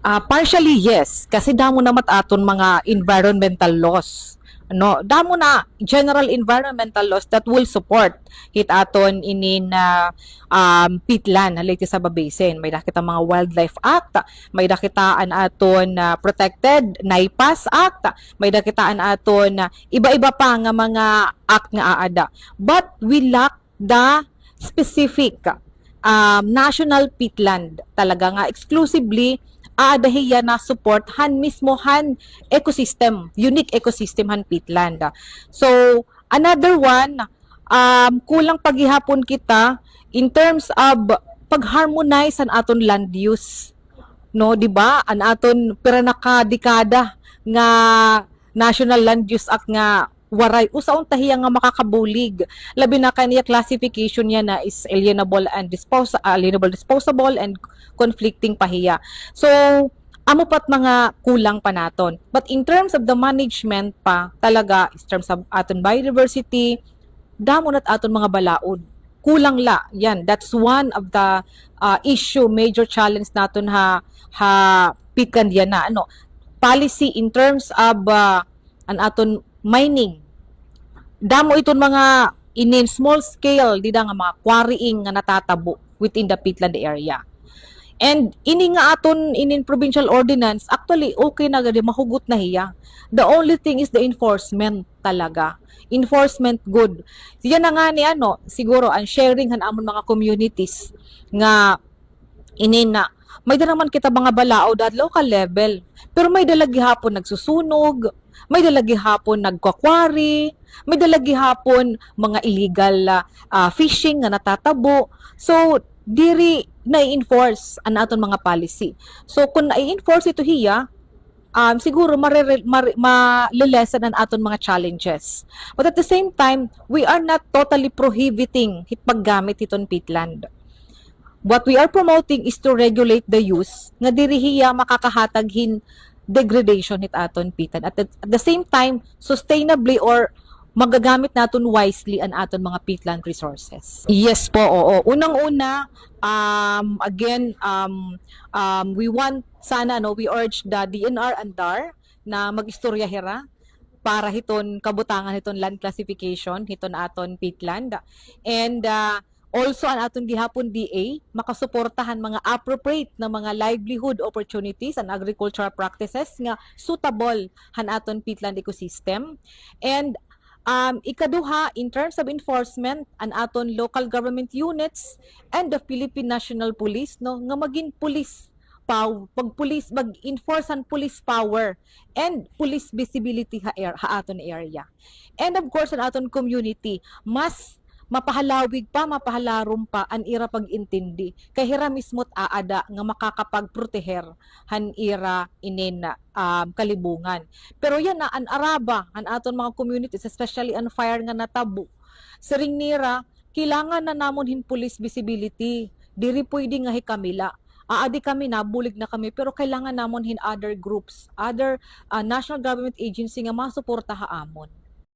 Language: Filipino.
Partially yes, kasi damo na aton mga environmental laws. No, damo na general environmental laws that will support hit aton inin na peatland haliti sa basin. May nakita mga Wildlife Act, may nakitaan aton Protected NAIPAS Act, may nakitaan aton iba-iba pa nga mga act nga aada. But we lack the specific national peatland talaga nga exclusively dahiya na support han mismo han ecosystem, unique ecosystem han peatland. So, another one, kulang paghihapon kita in terms of pag-harmonize an aton land use. No, di ba? An aton pira dekada nga National Land Use Act nga waray usaon tahiya nga makakabulig labi na kaniya classification niya na is alienable and disposable and conflicting pahiya. So amo pat mga kulang pa naton, but in terms of the management pa talaga in terms of aton biodiversity damo nat aton mga balaod kulang la yan. That's one of the issue, major challenge naton ha pitkan diyan na ano policy in terms of an aton mining. Damo iton mga inin small scale dida nga mga quarrying nga natatabo within the peatland area. And ini nga aton inin provincial ordinance actually okay na gadi mahugot na hiya. The only thing is the enforcement talaga. Enforcement good. Yan na nga ni ano siguro ang sharing han amon mga communities nga inin na may da naman kita mga balaod at local level. Pero may dalagi hapon nagsusunog, may dalagi hapon nagkakwari, may dalagi hapon mga illegal fishing nga natatabo. So, diri na-enforce ang aton mga policy. So, kung na-enforce ito hiya, siguro malilesen ang aton mga challenges. But at the same time, we are not totally prohibiting paggamit iton peatland. What we are promoting is to regulate the use nga diri hiya makakahatag degradation hit aton peatland. At the same time, sustainably or magagamit naton wisely ang aton mga peatland resources. Yes po, oo. Unang-una, again, we want sana we urge the DNR and DAR na magistorya hira para hiton kabutangan hiton land classification hiton aton peatland. And also ang aton gihapon DA makasuportahan mga appropriate na mga livelihood opportunities and agricultural practices nga suitable han aton peatland ecosystem. And ikaduha, in terms of enforcement, an aton local government units and the Philippine National Police nga maging police mag-enforce ang police power and police visibility ha aton area. And of course, an aton community mas mapahalawig pa, mapahalarom pa an ira pag-intindi kay hira mismo't aada nga makakapagproteher han ira inin kalibungan. Pero yan na an araba an aton mga communities, especially an fire nga natabo siring nira kailangan na namon hin police visibility. Diri pwede nga hikamila aadi kami nabulig na kami pero kailangan namon hin other groups, other national government agency nga masuporta ha amon.